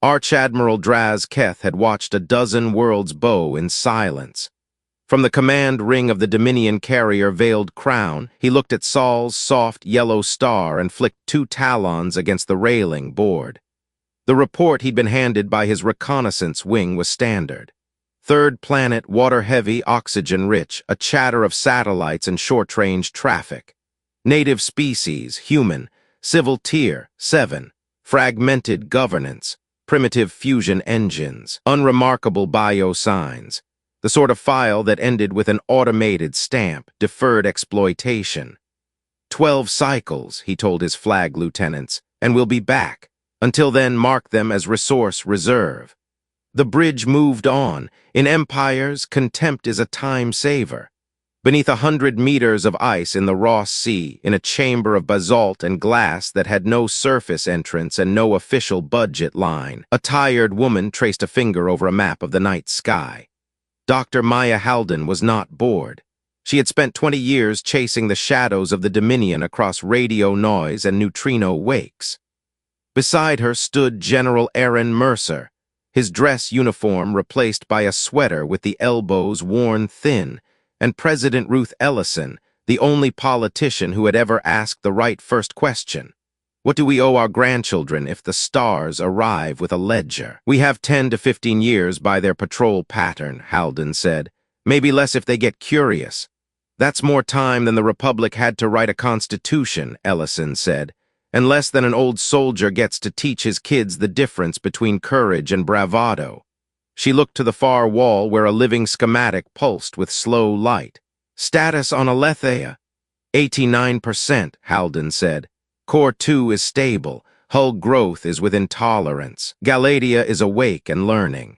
Arch-Admiral Draz Keth had watched a dozen worlds bow in silence. From the command ring of the Dominion carrier Veiled Crown, he looked at Sol's soft yellow star and flicked two talons against the railing board. The report he'd been handed by his reconnaissance wing was standard. Third planet, water-heavy, oxygen-rich, a chatter of satellites and short-range traffic. Native species, human, civil tier, 7, fragmented governance, primitive fusion engines, unremarkable biosigns, the sort of file that ended with an automated stamp, deferred exploitation. 12 cycles, he told his flag lieutenants, and we'll be back. Until then, mark them as resource reserve. The bridge moved on. In empires, contempt is a time saver. Beneath 100 meters of ice in the Ross Sea, in a chamber of basalt and glass that had no surface entrance and no official budget line, a tired woman traced a finger over a map of the night sky. Dr. Maya Halden was not bored. She had spent 20 years chasing the shadows of the Dominion across radio noise and neutrino wakes. Beside her stood General Aaron Mercer, his dress uniform replaced by a sweater with the elbows worn thin, and President Ruth Ellison, the only politician who had ever asked the right first question. What do we owe our grandchildren if the stars arrive with a ledger? We have 10 to 15 years by their patrol pattern, Halden said. Maybe less if they get curious. That's more time than the Republic had to write a constitution, Ellison said, and less than an old soldier gets to teach his kids the difference between courage and bravado. She looked to the far wall where a living schematic pulsed with slow light. Status on Alethea? 89%, Halden said. Core 2 is stable. Hull growth is within tolerance. Galatea is awake and learning.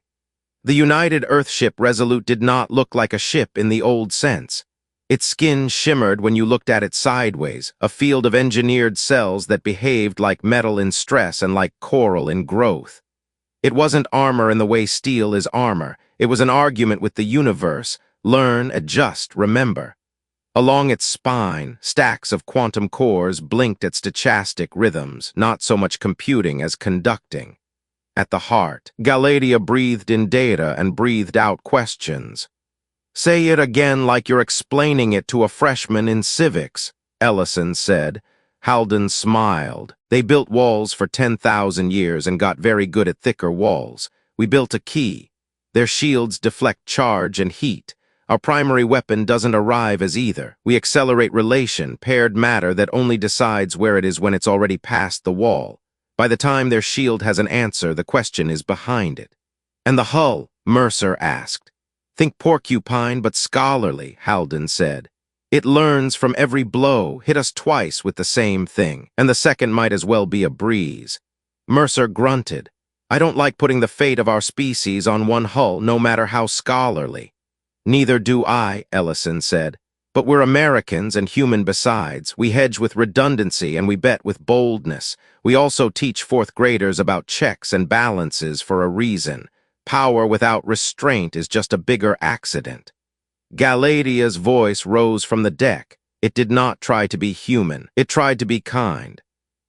The United Earthship Resolute did not look like a ship in the old sense. Its skin shimmered when you looked at it sideways, a field of engineered cells that behaved like metal in stress and like coral in growth. It wasn't armor in the way steel is armor. It was an argument with the universe. Learn, adjust, remember. Along its spine, stacks of quantum cores blinked at stochastic rhythms, not so much computing as conducting. At the heart, Galatea breathed in data and breathed out questions. Say it again like you're explaining it to a freshman in civics, Ellison said. Halden smiled. They built walls for 10,000 years and got very good at thicker walls. We built a key. Their shields deflect charge and heat. Our primary weapon doesn't arrive as either. We accelerate relation, paired matter that only decides where it is when it's already past the wall. By the time their shield has an answer, the question is behind it. And the hull? Mercer asked. Think porcupine, but scholarly, Halden said. It learns from every blow, hit us twice with the same thing, and the second might as well be a breeze. Mercer grunted. I don't like putting the fate of our species on one hull, no matter how scholarly. Neither do I, Ellison said. But we're Americans and human besides. We hedge with redundancy and we bet with boldness. We also teach fourth graders about checks and balances for a reason. Power without restraint is just a bigger accident. Galatea's voice rose from the deck. It did not try to be human. It tried to be kind.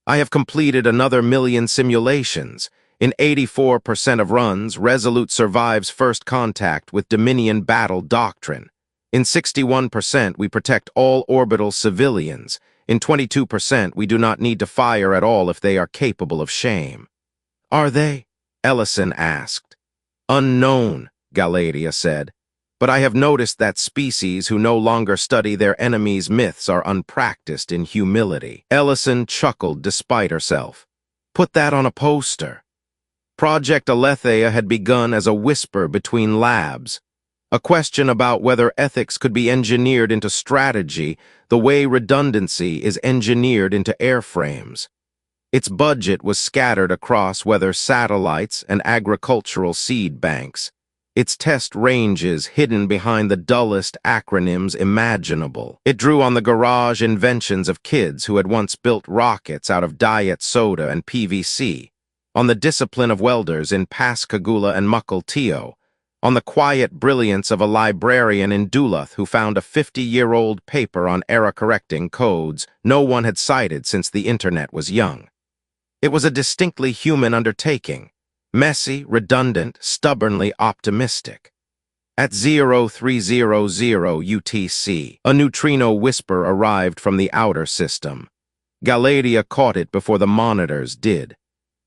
I have completed another 1,000,000 simulations. In 84% of runs, Resolute survives first contact with Dominion battle doctrine. In 61%, we protect all orbital civilians. In 22%, we do not need to fire at all if they are capable of shame. Are they? Ellison asked. Unknown, Galatea said. But I have noticed that species who no longer study their enemies' myths are unpracticed in humility. Ellison chuckled despite herself. Put that on a poster. Project Alethea had begun as a whisper between labs, a question about whether ethics could be engineered into strategy the way redundancy is engineered into airframes. Its budget was scattered across weather satellites and agricultural seed banks, its test ranges hidden behind the dullest acronyms imaginable. It drew on the garage inventions of kids who had once built rockets out of diet soda and PVC, on the discipline of welders in Pascagoula and Mukilteo, on the quiet brilliance of a librarian in Duluth who found a 50-year-old paper on error-correcting codes no one had cited since the internet was young. It was a distinctly human undertaking. Messy, redundant, stubbornly optimistic. At 0300 UTC, a neutrino whisper arrived from the outer system. Galadia caught it before the monitors did.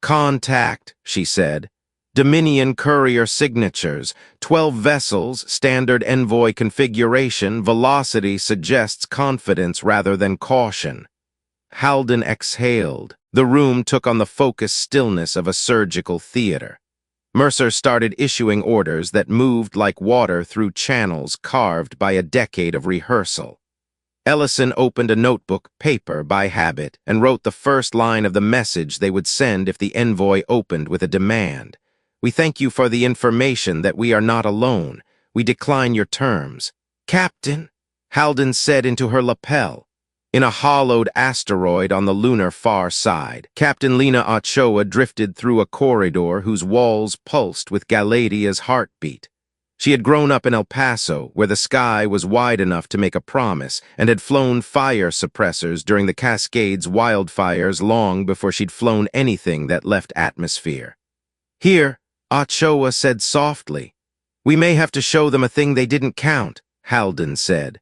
"Contact," she said. "Dominion courier signatures, 12 vessels, standard envoy configuration, velocity suggests confidence rather than caution." Halden exhaled. The room took on the focused stillness of a surgical theater. Mercer started issuing orders that moved like water through channels carved by a decade of rehearsal. Ellison opened a notebook, paper by habit, and wrote the first line of the message they would send if the envoy opened with a demand. "We thank you for the information that we are not alone. We decline your terms." "Captain," Halden said into her lapel. In a hollowed asteroid on the lunar far side, Captain Lena Ochoa drifted through a corridor whose walls pulsed with Galadia's heartbeat. She had grown up in El Paso, where the sky was wide enough to make a promise, and had flown fire suppressors during the Cascades wildfires long before she'd flown anything that left atmosphere. "Here," Ochoa said softly. "We may have to show them a thing they didn't count," Halden said.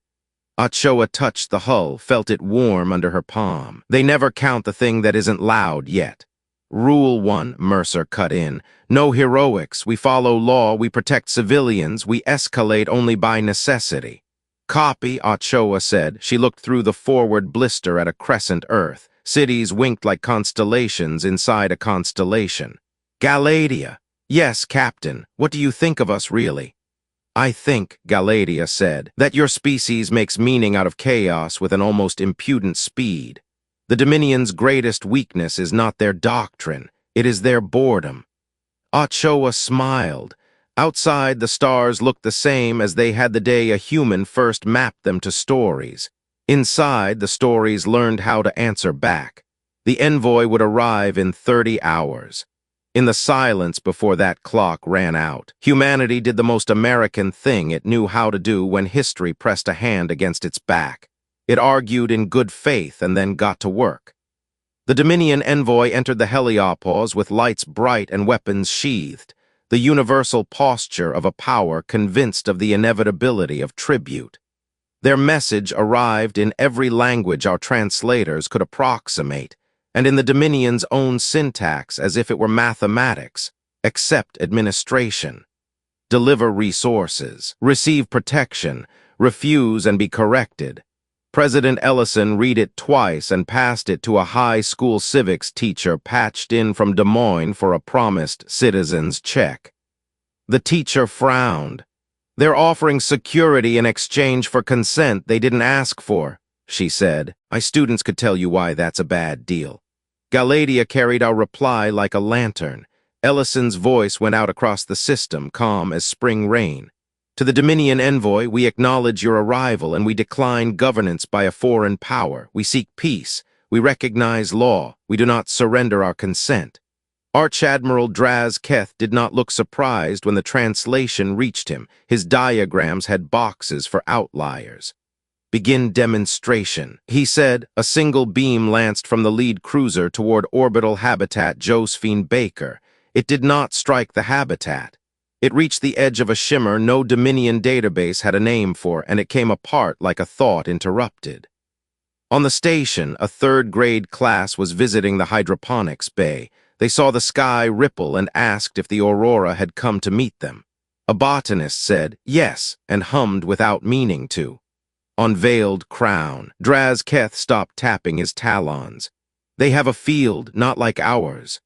Ochoa touched the hull, felt it warm under her palm. "They never count the thing that isn't loud yet." "Rule 1, Mercer cut in. "No heroics. We follow law. We protect civilians. We escalate only by necessity." "Copy," Ochoa said. She looked through the forward blister at a crescent Earth. Cities winked like constellations inside a constellation. "Galadia." "Yes, Captain. What do you think of us, really?" "I think," Galadia said, "that your species makes meaning out of chaos with an almost impudent speed. The Dominion's greatest weakness is not their doctrine, it is their boredom." Ochoa smiled. Outside, the stars looked the same as they had the day a human first mapped them to stories. Inside, the stories learned how to answer back. The envoy would arrive in 30 hours. In the silence before that clock ran out, humanity did the most American thing it knew how to do when history pressed a hand against its back. It argued in good faith and then got to work. The Dominion envoy entered the heliopause with lights bright and weapons sheathed, the universal posture of a power convinced of the inevitability of tribute. Their message arrived in every language our translators could approximate, and in the Dominion's own syntax as if it were mathematics. Accept administration. Deliver resources. Receive protection. Refuse and be corrected. President Ellison read it twice and passed it to a high school civics teacher patched in from Des Moines for a promised citizen's check. The teacher frowned. "They're offering security in exchange for consent they didn't ask for," she said. "My students could tell you why that's a bad deal." Galadia carried our reply like a lantern. Ellison's voice went out across the system, calm as spring rain. "To the Dominion envoy, we acknowledge your arrival and we decline governance by a foreign power. We seek peace. We recognize law. We do not surrender our consent." Arch-Admiral Draz Keth did not look surprised when the translation reached him. His diagrams had boxes for outliers. "Begin demonstration," he said. A single beam lanced from the lead cruiser toward orbital habitat Josephine Baker. It did not strike the habitat. It reached the edge of a shimmer no Dominion database had a name for, and it came apart like a thought interrupted. On the station, a third-grade class was visiting the hydroponics bay. They saw the sky ripple and asked if the aurora had come to meet them. A botanist said yes and hummed without meaning to. On veiled crown, Draz Keth stopped tapping his talons. "They have a field, not like ours."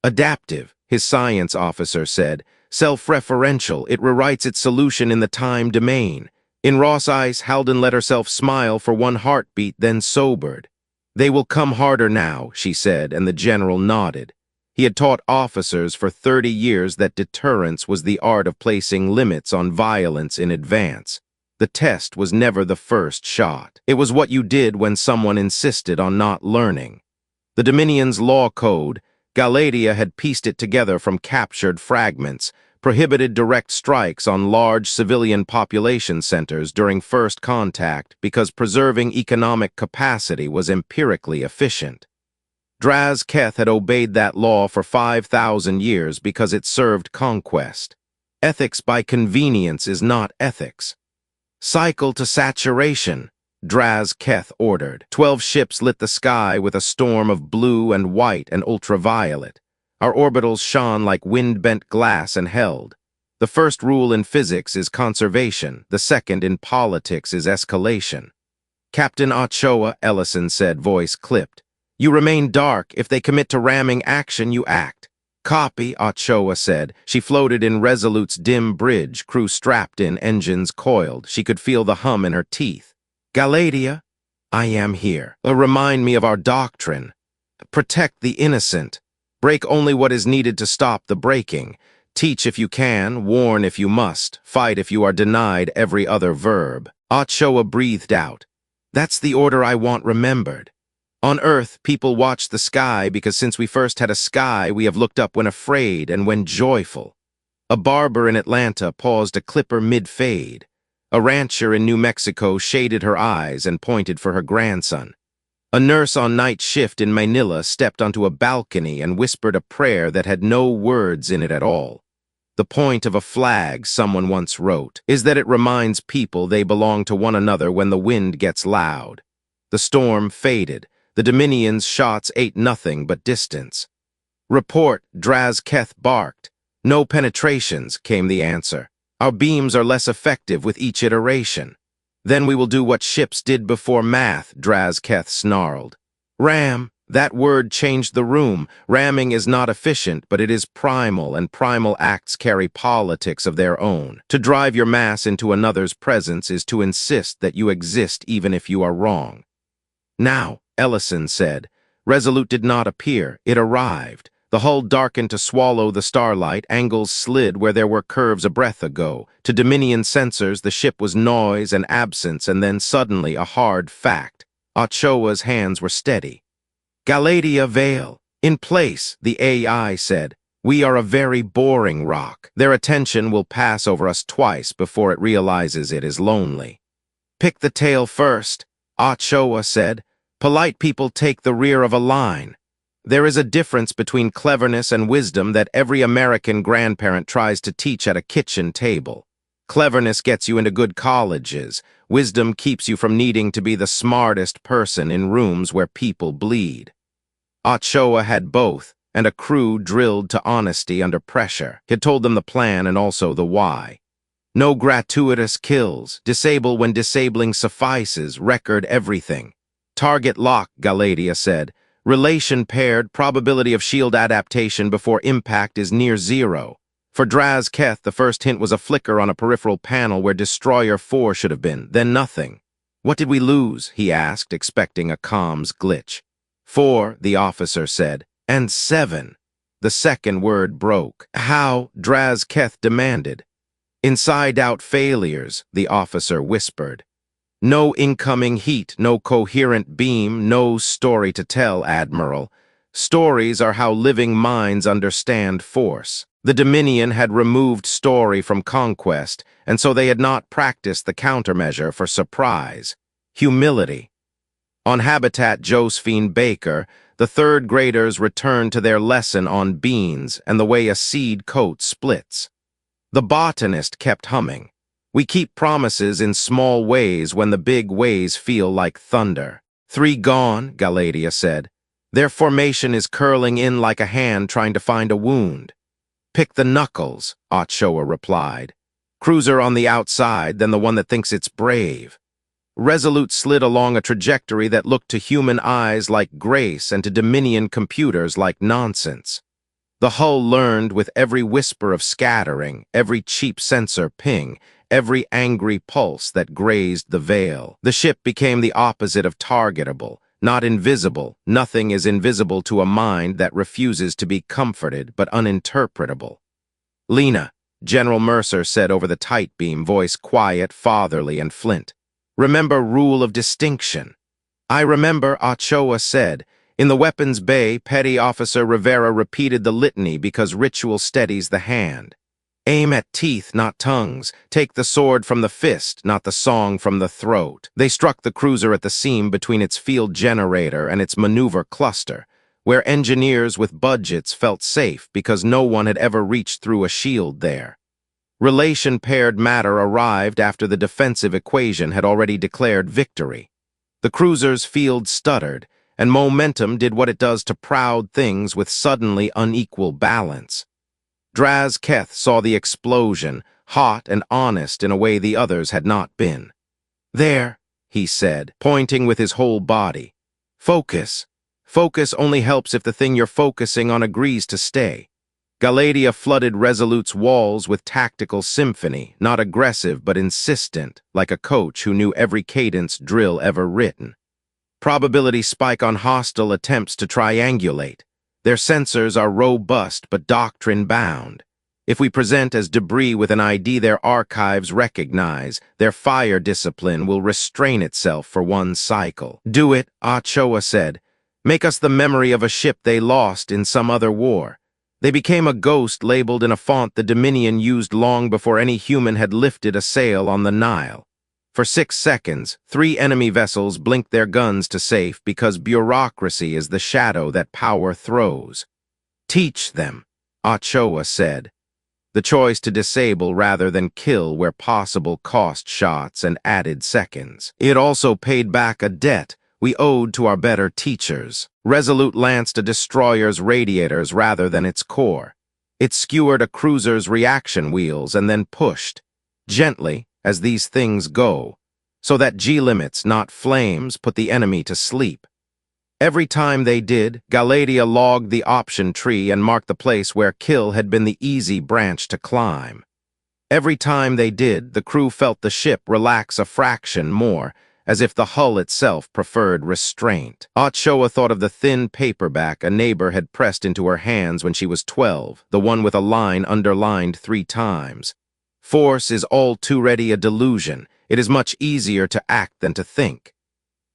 "Adaptive," his science officer said. "Self-referential, it rewrites its solution in the time domain." In Ross Ice, Halden let herself smile for one heartbeat, then sobered. "They will come harder now," she said, and the general nodded. He had taught officers for 30 years that deterrence was the art of placing limits on violence in advance. The test was never the first shot. It was what you did when someone insisted on not learning. The Dominion's law code, Galadia had pieced it together from captured fragments, prohibited direct strikes on large civilian population centers during first contact because preserving economic capacity was empirically efficient. Draz Keth had obeyed that law for 5,000 years because it served conquest. Ethics by convenience is not ethics. Cycle to saturation, Draz Keth ordered. 12 ships lit the sky with a storm of blue and white and ultraviolet. Our orbitals shone like wind-bent glass and held. The first rule in physics is conservation. The second in politics is escalation. Captain Ochoa, Ellison said, voice clipped. You remain dark. If they commit to ramming action, you act. Copy, Ochoa said. She floated in Resolute's dim bridge, crew strapped in, engines coiled. She could feel the hum in her teeth. Galatea, I am here. Remind me of our doctrine. Protect the innocent. Break only what is needed to stop the breaking. Teach if you can, warn if you must, fight if you are denied every other verb. Ochoa breathed out. That's the order I want remembered. On Earth, people watch the sky because since we first had a sky, we have looked up when afraid and when joyful. A barber in Atlanta paused a clipper mid-fade. A rancher in New Mexico shaded her eyes and pointed for her grandson. A nurse on night shift in Manila stepped onto a balcony and whispered a prayer that had no words in it at all. The point of a flag, someone once wrote, is that it reminds people they belong to one another when the wind gets loud. The storm faded. The Dominions' shots ate nothing but distance. Report, Draz Keth barked. No penetrations, came the answer. Our beams are less effective with each iteration. Then we will do what ships did before math, Draz Keth snarled. Ram, that word changed the room. Ramming is not efficient, but it is primal, and primal acts carry politics of their own. To drive your mass into another's presence is to insist that you exist even if you are wrong. Now, Ellison said. Resolute did not appear. It arrived. The hull darkened to swallow the starlight, angles slid where there were curves a breath ago. To Dominion sensors, the ship was noise and absence, and then suddenly a hard fact. Ochoa's hands were steady. Galatea Vale. In place, the AI said. We are a very boring rock. Their attention will pass over us twice before it realizes it is lonely. Pick the tail first, Ochoa said. Polite people take the rear of a line. There is a difference between cleverness and wisdom that every American grandparent tries to teach at a kitchen table. Cleverness gets you into good colleges. Wisdom keeps you from needing to be the smartest person in rooms where people bleed. Ochoa had both, and a crew drilled to honesty under pressure. He had told them the plan and also the why. No gratuitous kills. Disable when disabling suffices. Record everything. Target lock, Galatea said. Relation paired, probability of shield adaptation before impact is near zero. For Draz Keth, the first hint was a flicker on a peripheral panel where Destroyer 4 should have been, then nothing. What did we lose? He asked, expecting a comms glitch. 4, the officer said, and 7. The second word broke. How? Draz Keth demanded. Inside-out failures, the officer whispered. No incoming heat, no coherent beam, no story to tell, Admiral. Stories are how living minds understand force. The Dominion had removed story from conquest, and so they had not practiced the countermeasure for surprise. Humility. On Habitat Josephine Baker, the third graders returned to their lesson on beans and the way a seed coat splits. The botanist kept humming. We keep promises in small ways when the big ways feel like thunder. 3 gone, Galatea said. Their formation is curling in like a hand trying to find a wound. Pick the knuckles, Ochoa replied. Cruiser on the outside, then the one that thinks it's brave. Resolute slid along a trajectory that looked to human eyes like grace and to Dominion computers like nonsense. The hull learned with every whisper of scattering, every cheap sensor ping, every angry pulse that grazed the veil. The ship became the opposite of targetable, not invisible. Nothing is invisible to a mind that refuses to be comforted but uninterpretable. Lena, General Mercer said over the tight beam, voice quiet, fatherly, and flint. Remember rule of distinction. I remember, Ochoa said. In the weapons bay, Petty Officer Rivera repeated the litany because ritual steadies the hand. Aim at teeth, not tongues. Take the sword from the fist, not the song from the throat. They struck the cruiser at the seam between its field generator and its maneuver cluster. where engineers with budgets felt safe because no one had ever reached through a shield there. Relation-paired matter arrived after the defensive equation had already declared victory. The cruiser's field stuttered, and momentum did what it does to proud things with suddenly unequal balance. Draz Keth saw the explosion, hot and honest in a way the others had not been. "There," he said, pointing with his whole body. "Focus. Focus only helps if the thing you're focusing on agrees to stay." Galadia flooded Resolute's walls with tactical symphony, not aggressive but insistent, like a coach who knew every cadence drill ever written. Probability spike on hostile attempts to triangulate. Their sensors are robust but doctrine-bound. If we present as debris with an ID their archives recognize, their fire discipline will restrain itself for one cycle. "Do it," Ochoa said. "Make us the memory of a ship they lost in some other war. They became a ghost labeled in a font the Dominion used long before any human had lifted a sail on the Nile. For 6 seconds, 3 enemy vessels blinked their guns to safe because bureaucracy is the shadow that power throws." "Teach them," Ochoa said. The choice to disable rather than kill where possible cost shots and added seconds. It also paid back a debt we owed to our better teachers. Resolute lanced a destroyer's radiators rather than its core. It skewered a cruiser's reaction wheels and then pushed, gently, as these things go, so that G-limits, not flames, put the enemy to sleep. Every time they did, Galadia logged the option tree and marked the place where kill had been the easy branch to climb. Every time they did, the crew felt the ship relax a fraction more, as if the hull itself preferred restraint. Ochoa thought of the thin paperback a neighbor had pressed into her hands when she was 12, the one with a line underlined 3 times. "Force is all too ready a delusion. It is much easier to act than to think."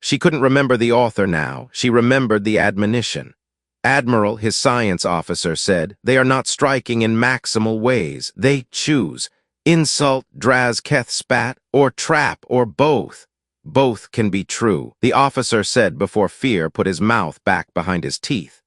She couldn't remember the author now. She remembered the admonition. "Admiral," his science officer said, "they are not striking in maximal ways. They choose. Insult," Draz Keth spat, "or trap, or both." "Both can be true," the officer said before fear put his mouth back behind his teeth.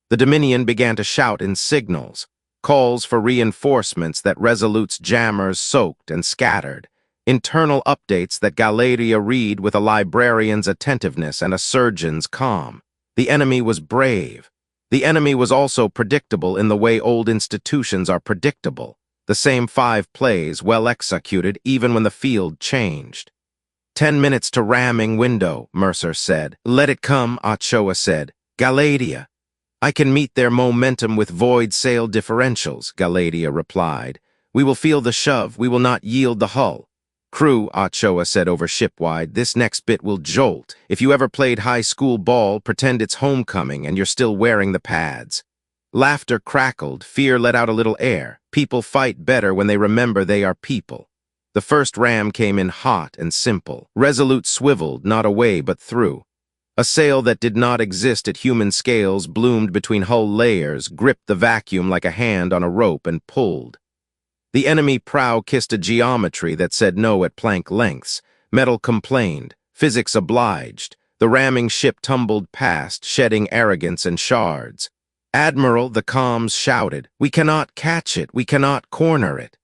The Dominion began to shout in signals, calls for reinforcements that Resolute's jammers soaked and scattered, internal updates that Galadia read with a librarian's attentiveness and a surgeon's calm. The enemy was brave. The enemy was also predictable in the way old institutions are predictable. The same 5 plays, well executed even when the field changed. 10 minutes to ramming window, Mercer said. "Let it come," Ochoa said. "Galadia." "I can meet their momentum with void sail differentials," Galadia replied. "We will feel the shove. We will not yield the hull." "Crew," Ochoa said over shipwide, "this next bit will jolt. If you ever played high school ball, pretend it's homecoming and you're still wearing the pads." Laughter crackled. Fear let out a little air. People fight better when they remember they are people. The first ram came in hot and simple. Resolute swiveled, not away but through. A sail that did not exist at human scales bloomed between hull layers, gripped the vacuum like a hand on a rope and pulled. The enemy prow kissed a geometry that said no at plank lengths. Metal complained. Physics obliged. The ramming ship tumbled past, shedding arrogance and shards. "Admiral," the comms shouted, "we cannot catch it. We cannot corner it."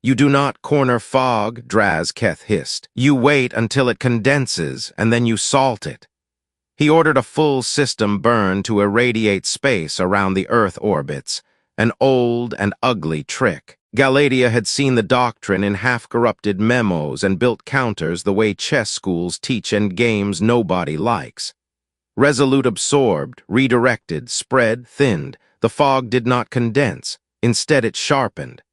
"You do not corner fog," Draz Keth hissed. "You wait until it condenses, and then you salt it." He ordered a full system burn to irradiate space around the Earth orbits, an old and ugly trick. Galadia had seen the doctrine in half-corrupted memos and built counters the way chess schools teach in games nobody likes. Resolute absorbed, redirected, spread, thinned. The fog did not condense. Instead, it sharpened.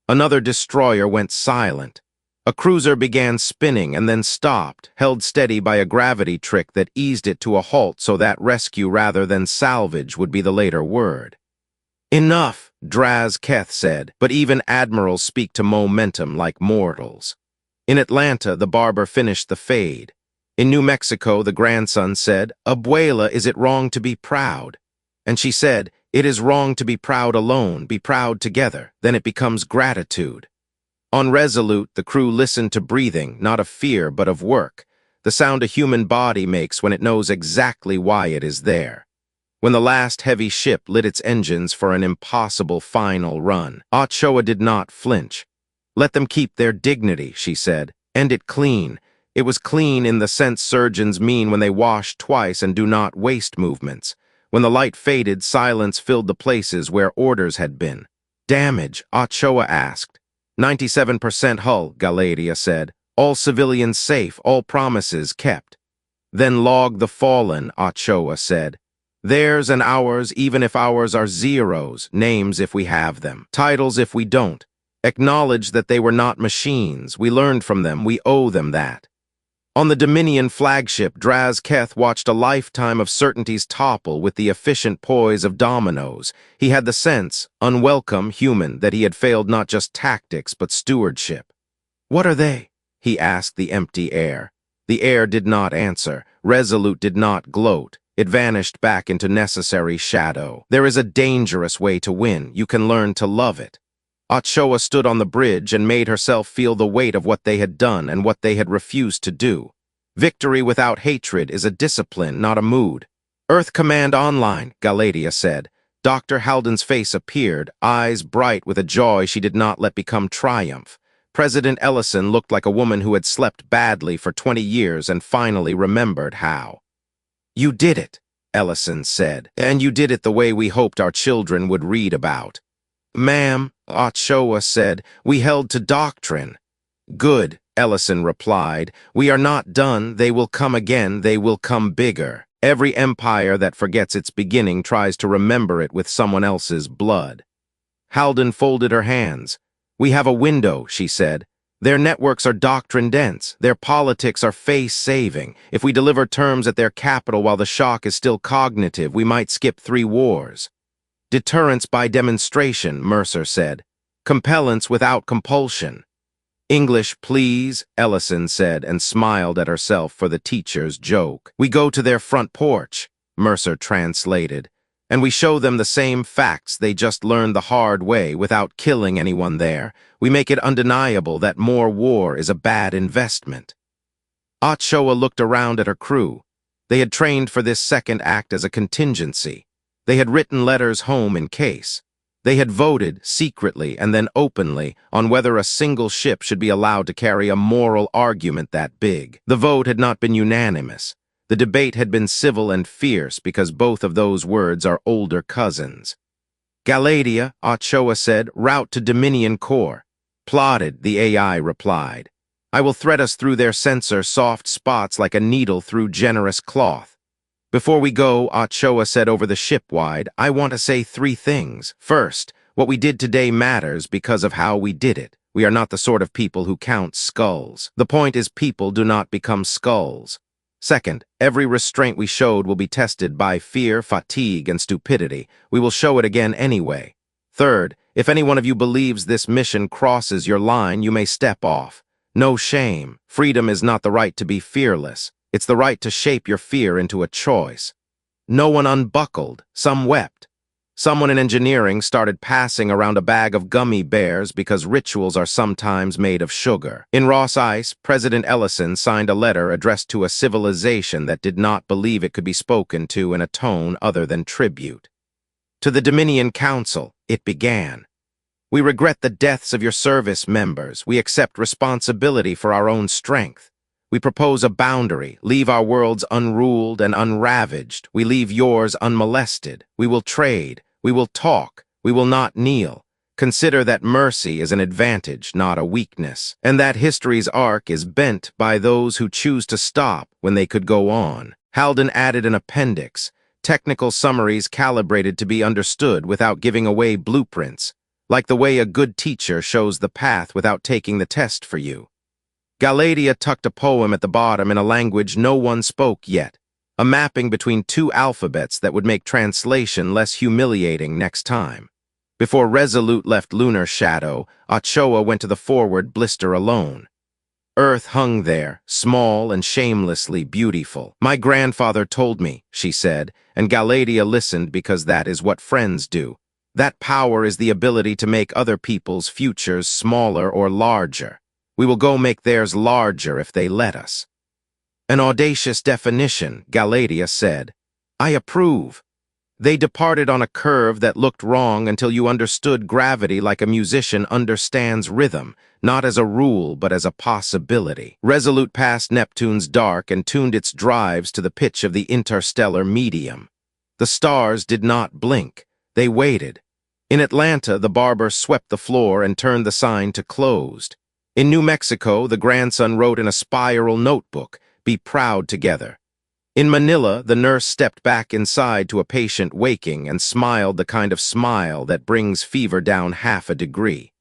Another destroyer went silent. A cruiser began spinning and then stopped, held steady by a gravity trick that eased it to a halt so that rescue rather than salvage would be the later word. "Enough," Draz Keth said, but even admirals speak to momentum like mortals. In Atlanta, the barber finished the fade. In New Mexico, the grandson said, "Abuela, is it wrong to be proud?" And she said, "It is wrong to be proud alone, be proud together, then it becomes gratitude." On Resolute, the crew listened to breathing, not of fear but of work, the sound a human body makes when it knows exactly why it is there. when the last heavy ship lit its engines for an impossible final run. HFY did not flinch. "Let them keep their dignity," she said. "End it clean." It was clean in the sense surgeons mean when they wash twice and do not waste movements. When the light faded, silence filled the places where orders had been. "Damage?" HFY asked. 97% hull, Galatea said. "All civilians safe, all promises kept." "Then log the fallen," HFY said. "Theirs and ours, even if ours are zeros, names if we have them, titles if we don't. Acknowledge that they were not machines. We learned from them. We owe them that." On the Dominion flagship, Draz Keth watched a lifetime of certainties topple with the efficient poise of dominoes. He had the sense, unwelcome, human, that he had failed not just tactics but stewardship. "What are they?" he asked the empty air. The air did not answer. Resolute did not gloat. It vanished back into necessary shadow. "There is a dangerous way to win. You can learn to love it." HFY stood on the bridge and made herself feel the weight of what they had done and what they had refused to do. Victory without hatred is a discipline, not a mood. "Earth Command Online," Galatea said. Dr. Halden's face appeared, eyes bright with a joy she did not let become triumph. President Ellison looked like a woman who had slept badly for 20 years and finally remembered how. "You did it," Ellison said, "and you did it the way we hoped our children would read about." "Ma'am," HFY said, "we held to doctrine." "Good," Ellison replied. "We are not done. They will come again. They will come bigger. Every empire that forgets its beginning tries to remember it with someone else's blood." Halden folded her hands. "We have a window," she said. "Their networks are doctrine-dense. Their politics are face-saving. If we deliver terms at their capital while the shock is still cognitive, we might skip 3 wars. "Deterrence by demonstration," Mercer said. "Compellence without compulsion." "English, please," Ellison said, and smiled at herself for the teacher's joke. "We go to their front porch," Mercer translated, "and we show them the same facts they just learned the hard way without killing anyone there. We make it undeniable that more war is a bad investment." HFY looked around at her crew. They had trained for this second act as a contingency. They had written letters home in case. They had voted, secretly and then openly, on whether a single ship should be allowed to carry a moral argument that big. The vote had not been unanimous. The debate had been civil and fierce because both of those words are older cousins. "Galatea," HFY said, "route to Dominion Core." "Plotted," the AI replied. "I will thread us through their sensor soft spots like a needle through generous cloth." "Before we go," HFY said over the ship-wide, "I want to say 3 things. First, what we did today matters because of how we did it. We are not the sort of people who count skulls. The point is people do not become skulls. Second, every restraint we showed will be tested by fear, fatigue, and stupidity. We will show it again anyway. Third, if any one of you believes this mission crosses your line, you may step off. No shame. Freedom is not the right to be fearless. It's the right to shape your fear into a choice." No one unbuckled. Some wept. Someone in engineering started passing around a bag of gummy bears because rituals are sometimes made of sugar. In Ross Ice, President Ellison signed a letter addressed to a civilization that did not believe it could be spoken to in a tone other than tribute. To the Dominion Council, it began. "We regret the deaths of your service members. We accept responsibility for our own strength. We propose a boundary, leave our worlds unruled and unravaged. We leave yours unmolested. We will trade. We will talk. We will not kneel. Consider that mercy is an advantage, not a weakness, and that history's arc is bent by those who choose to stop when they could go on." Halden added an appendix, technical summaries calibrated to be understood without giving away blueprints, like the way a good teacher shows the path without taking the test for you. Galatea tucked a poem at the bottom in a language no one spoke yet, a mapping between 2 alphabets that would make translation less humiliating next time. Before Resolute left lunar shadow, HFY went to the forward blister alone. Earth hung there, small and shamelessly beautiful. "My grandfather told me," she said, and Galatea listened because that is what friends do. That power is the ability to make other people's futures smaller or larger. We will go make theirs larger if they let us. "An audacious definition," Galatea said. "I approve." They departed on a curve that looked wrong until you understood gravity like a musician understands rhythm, not as a rule but as a possibility. Resolute passed Neptune's dark and tuned its drives to the pitch of the interstellar medium. The stars did not blink. They waited. In Atlanta, the barber swept the floor and turned the sign to closed. In New Mexico, the grandson wrote in a spiral notebook, "Be proud together." In Manila, the nurse stepped back inside to a patient waking and smiled the kind of smile that brings fever down half a degree.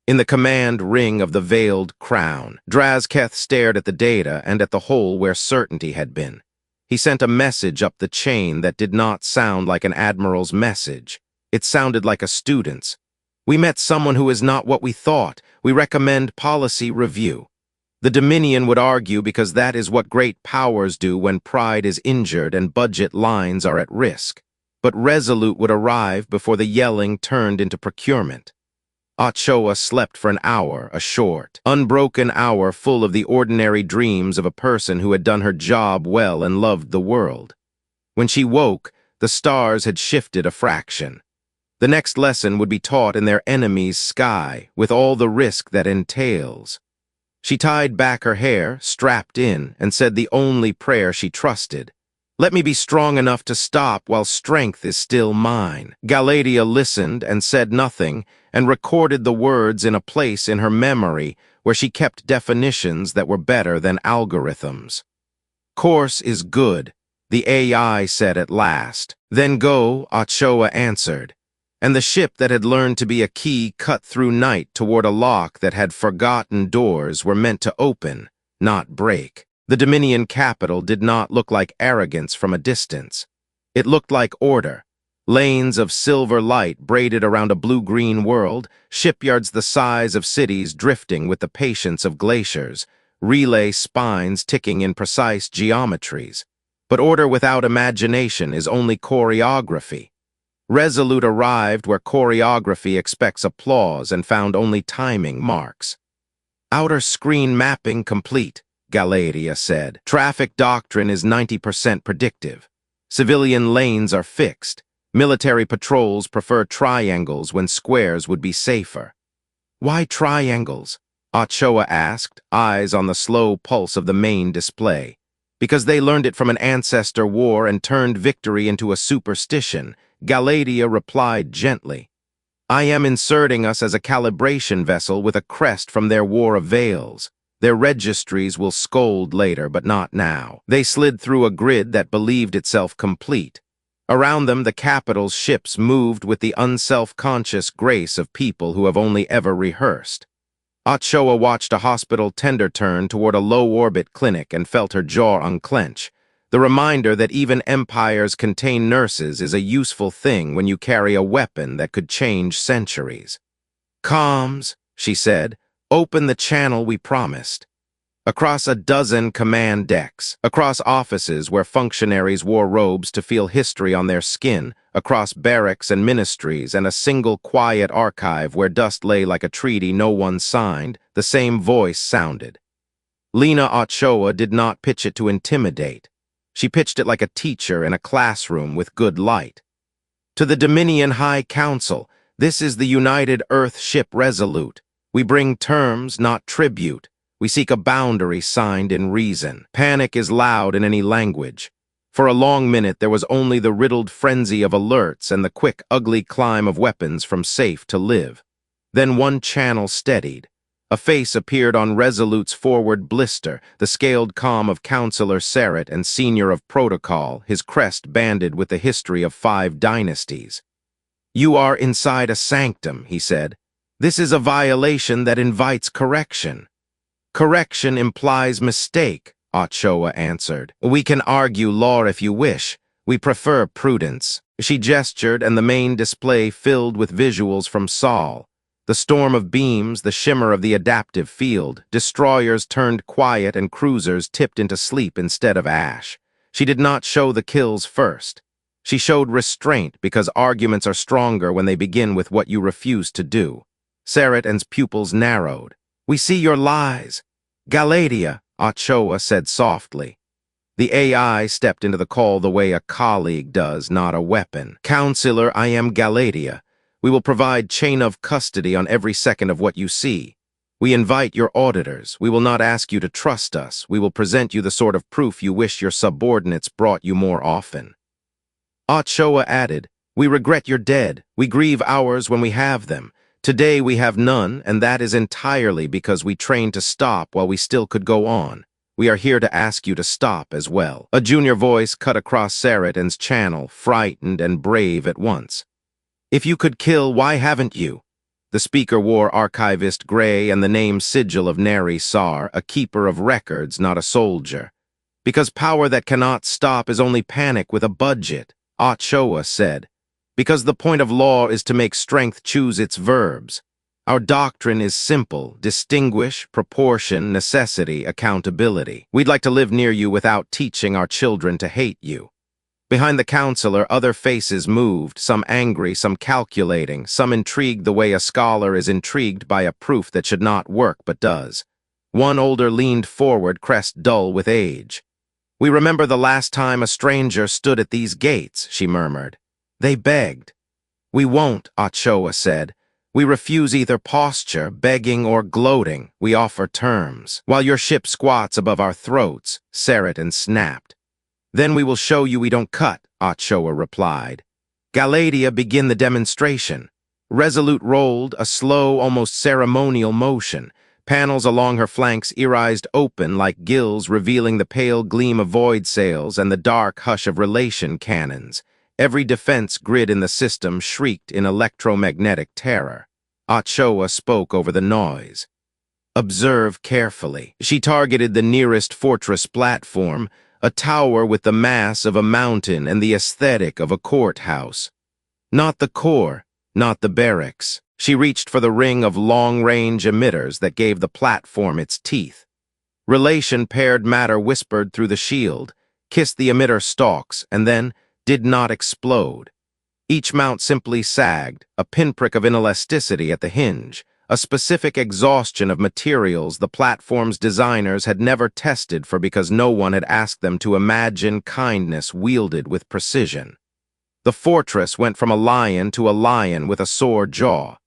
In the command ring of the veiled crown, Drazketh stared at the data and at the hole where certainty had been. He sent a message up the chain that did not sound like an admiral's message. It sounded like a student's. "We met someone who is not what we thought. We recommend policy review." The Dominion would argue because that is what great powers do when pride is injured and budget lines are at risk. But Resolute would arrive before the yelling turned into procurement. Ochoa slept for an hour, a short, unbroken hour full of the ordinary dreams of a person who had done her job well and loved the world. When she woke, the stars had shifted a fraction. The next lesson would be taught in their enemy's sky, with all the risk that entails. She tied back her hair, strapped in, and said the only prayer she trusted. "Let me be strong enough to stop while strength is still mine." Galatea listened and said nothing, and recorded the words in a place in her memory where she kept definitions that were better than algorithms. "Course is good," the AI said at last. "Then go," Ochoa answered. And the ship that had learned to be a key cut through night toward a lock that had forgotten doors were meant to open, not break. The Dominion capital did not look like arrogance from a distance. It looked like order. Lanes of silver light braided around a blue-green world, shipyards the size of cities drifting with the patience of glaciers, relay spines ticking in precise geometries. But order without imagination is only choreography. Resolute arrived where choreography expects applause and found only timing marks. "Outer screen mapping complete," Galatea said. "Traffic doctrine is 90% predictive. Civilian lanes are fixed. Military patrols prefer triangles when squares would be safer." "Why triangles?" Ochoa asked, eyes on the slow pulse of the main display. "Because they learned it from an ancestor war and turned victory into a superstition," Galatea replied gently. "I am inserting us as a calibration vessel with a crest from their war of veils. Their registries will scold later, but not now." They slid through a grid that believed itself complete. Around them, the capital's ships moved with the unself-conscious grace of people who have only ever rehearsed. Ochoa watched a hospital tender turn toward a low-orbit clinic and felt her jaw unclench. The reminder that even empires contain nurses is a useful thing when you carry a weapon that could change centuries. "Comms," she said, "open the channel we promised." Across a dozen command decks, across offices where functionaries wore robes to feel history on their skin, across barracks and ministries and a single quiet archive where dust lay like a treaty no one signed, the same voice sounded. Lena Ochoa did not pitch it to intimidate. She pitched it like a teacher in a classroom with good light. "To the Dominion High Council, this is the United Earth Ship Resolute. We bring terms, not tribute. We seek a boundary signed in reason." Panic is loud in any language. For a long minute there was only the riddled frenzy of alerts and the quick, ugly climb of weapons from safe to live. Then one channel steadied. A face appeared on Resolute's forward blister, the scaled comm of Counselor Serret and Senior of Protocol, his crest banded with the history of 5 dynasties. "You are inside a sanctum," he said. "This is a violation that invites correction." "Correction implies mistake," Ochoa answered. "We can argue law if you wish. We prefer prudence." She gestured, and the main display filled with visuals from Sol. The storm of beams, the shimmer of the adaptive field, destroyers turned quiet and cruisers tipped into sleep instead of ash. She did not show the kills first. She showed restraint because arguments are stronger when they begin with what you refuse to do. Serret pupils narrowed. "We see your lies." "Galatea," Ochoa said softly. The AI stepped into the call the way a colleague does, not a weapon. "Counselor, I am Galatia. We will provide chain of custody on every second of what you see. We invite your auditors. We will not ask you to trust us. We will present you the sort of proof you wish your subordinates brought you more often." HFY added, "We regret you're dead. We grieve ours when we have them. Today we have none, and that is entirely because we trained to stop while we still could go on. We are here to ask you to stop as well." A junior voice cut across Saratan's channel, frightened and brave at once. "If you could kill, why haven't you?" The speaker wore archivist gray and the name sigil of Narration, a keeper of records, not a soldier. "Because power that cannot stop is only panic with a budget," HFY said. "Because the point of law is to make strength choose its verbs. Our doctrine is simple: distinguish, proportion, necessity, accountability. We'd like to live near you without teaching our children to hate you." Behind the counselor, other faces moved, some angry, some calculating, some intrigued the way a scholar is intrigued by a proof that should not work but does. One older leaned forward, crest dull with age. "We remember the last time a stranger stood at these gates," she murmured. "They begged." "We won't," HFY said. "We refuse either posture, begging, or gloating. We offer terms. While your ship squats above our throats," Saratan snapped. "Then we will show you we don't cut," HFY replied. "Galatia, begin the demonstration." Resolute rolled, a slow, almost ceremonial motion. Panels along her flanks irised open like gills, revealing the pale gleam of void sails and the dark hush of relation cannons. Every defense grid in the system shrieked in electromagnetic terror. HFY spoke over the noise. "Observe carefully." She targeted the nearest fortress platform, a tower with the mass of a mountain and the aesthetic of a courthouse. Not the core, not the barracks. She reached for the ring of long-range emitters that gave the platform its teeth. Relation-paired matter whispered through the shield, kissed the emitter stalks, and then did not explode. Each mount simply sagged, a pinprick of inelasticity at the hinge, a specific exhaustion of materials the platform's designers had never tested for because no one had asked them to imagine kindness wielded with precision. The fortress went from a lion to a lion with a sore jaw.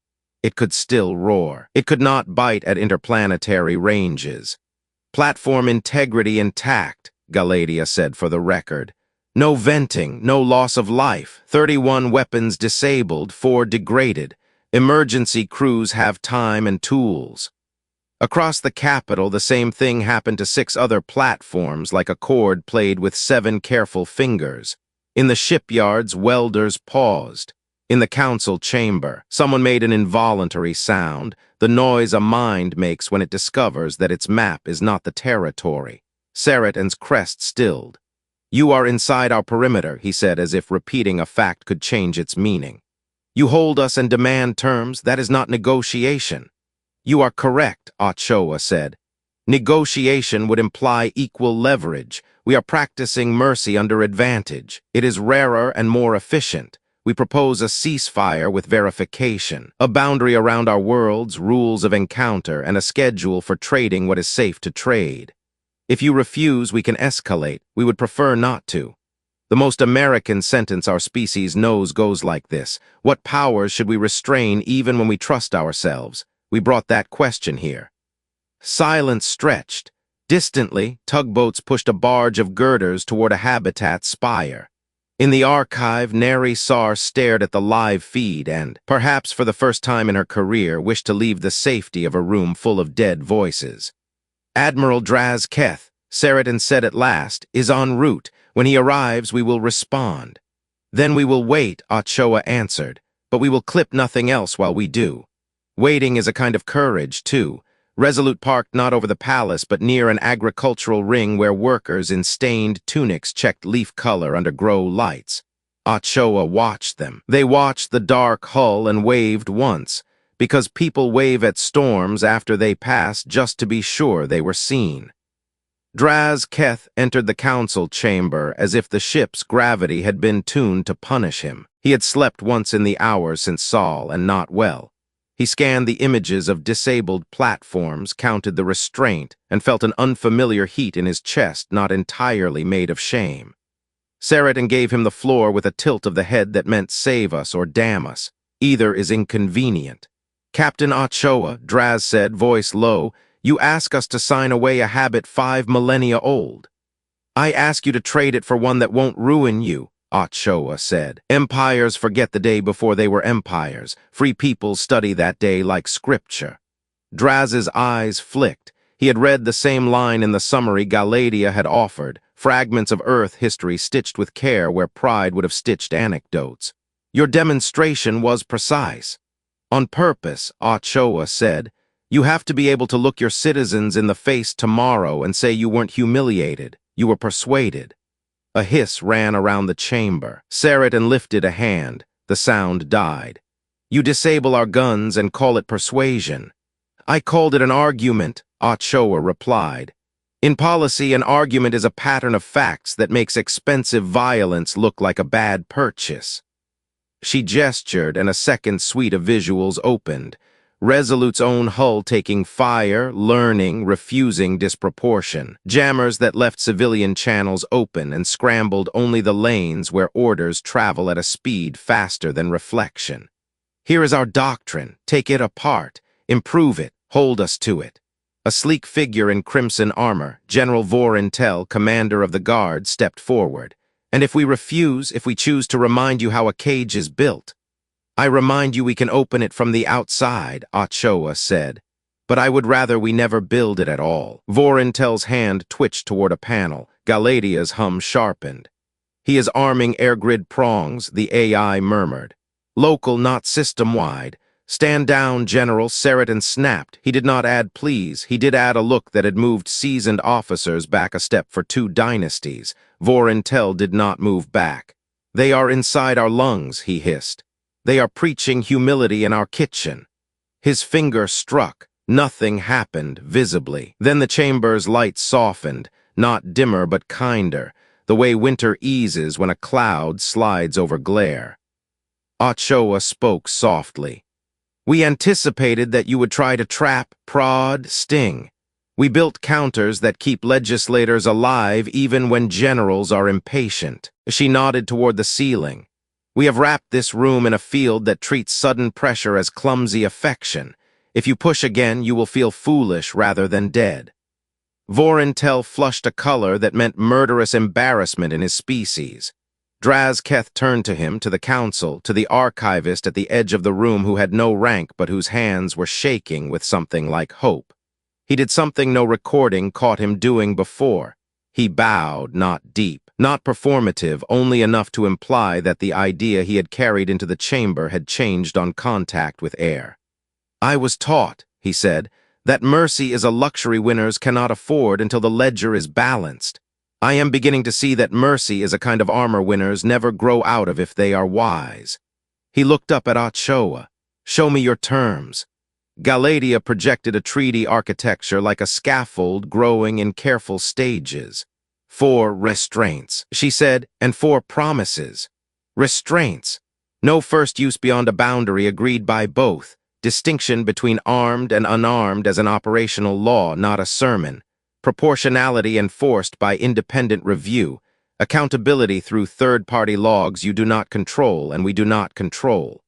It could still roar. It could not bite at interplanetary ranges. "Platform integrity intact," Galatia said for the record. "No venting, no loss of life. 31 weapons disabled, 4 degraded. Emergency crews have time and tools." Across the capital, the same thing happened to 6 other platforms, like a chord played with 7 careful fingers. In the shipyards, welders paused. In the council chamber, someone made an involuntary sound, the noise a mind makes when it discovers that its map is not the territory. Saratan's crest stilled. "You are inside our perimeter," he said, as if repeating a fact could change its meaning. "You hold us and demand terms. That is not negotiation." "You are correct," HFY said. "Negotiation would imply equal leverage. We are practicing mercy under advantage. It is rarer and more efficient. We propose a ceasefire with verification, a boundary around our worlds, rules of encounter, and a schedule for trading what is safe to trade. If you refuse, we can escalate. We would prefer not to. The most American sentence our species knows goes like this: what powers should we restrain even when we trust ourselves? We brought that question here. Silence stretched. Distantly, tugboats pushed a barge of girders toward a habitat spire. In the archive, Narration stared at the live feed and, perhaps for the first time in her career, wished to leave the safety of a room full of dead voices. "Admiral Draz Keth," Saratan said at last, "is en route. When he arrives, we will respond." "Then we will wait," HFY answered, "but we will clip nothing else while we do." Waiting is a kind of courage, too. Resolute parked not over the palace, but near an agricultural ring where workers in stained tunics checked leaf color under grow lights. HFY watched them. They watched the dark hull and waved once, because people wave at storms after they pass just to be sure they were seen. Draz Keth entered the council chamber as if the ship's gravity had been tuned to punish him. He had slept once in the hour since Saul, and not well. He scanned the images of disabled platforms, counted the restraint, and felt an unfamiliar heat in his chest not entirely made of shame. Saritan gave him the floor with a tilt of the head that meant save us or damn us. Either is inconvenient. Captain Ochoa, Draz said, voice low, you ask us to sign away a habit 5 millennia old. I ask you to trade it for one that won't ruin you, Ochoa said. Empires forget the day before they were empires. Free people study that day like scripture. Draz's eyes flicked. He had read the same line in the summary Galadia had offered, fragments of Earth history stitched with care where pride would have stitched anecdotes. Your demonstration was precise. On purpose, Ochoa said. You have to be able to look your citizens in the face tomorrow and say you weren't humiliated. You were persuaded. A hiss ran around the chamber. Saritan lifted a hand. The sound died. You disable our guns and call it persuasion. I called it an argument, Ochoa replied. In policy, an argument is a pattern of facts that makes expensive violence look like a bad purchase. She gestured, and a second suite of visuals opened. Resolute's own hull taking fire, learning, refusing disproportion. Jammers that left civilian channels open and scrambled only the lanes where orders travel at a speed faster than reflection. Here is our doctrine. Take it apart. Improve it. Hold us to it. A sleek figure in crimson armor, General Vorintel, commander of the guard, stepped forward. And if we refuse, if we choose to remind you how a cage is built, I remind you we can open it from the outside, Ochoa said. But I would rather we never build it at all. Vorintel's hand twitched toward a panel. Galadia's hum sharpened. He is arming air grid prongs, the AI murmured. Local, not system-wide. Stand down, General, Saritan snapped. He did not add please. He did add a look that had moved seasoned officers back a step for 2 dynasties. Vorintel did not move back. They are inside our lungs, he hissed. They are preaching humility in our kitchen. His finger struck. Nothing happened, visibly. Then the chamber's light softened, not dimmer but kinder, the way winter eases when a cloud slides over glare. Ochoa spoke softly. We anticipated that you would try to trap, prod, sting. We built counters that keep legislators alive even when generals are impatient. She nodded toward the ceiling. We have wrapped this room in a field that treats sudden pressure as clumsy affection. If you push again, you will feel foolish rather than dead. Vorintel flushed a color that meant murderous embarrassment in his species. Drazketh turned to him, to the council, to the archivist at the edge of the room who had no rank but whose hands were shaking with something like hope. He did something no recording caught him doing before. He bowed, not deep, not performative, only enough to imply that the idea he had carried into the chamber had changed on contact with air. I was taught, he said, that mercy is a luxury winners cannot afford until the ledger is balanced. I am beginning to see that mercy is a kind of armor winners never grow out of if they are wise. He looked up at Ochoa. Show me your terms. Galadia projected a treaty architecture like a scaffold growing in careful stages. 4 restraints, she said, and 4 promises. Restraints. No first use beyond a boundary agreed by both. Distinction between armed and unarmed as an operational law, not a sermon. Proportionality enforced by independent review. Accountability through third-party logs you do not control and we do not control.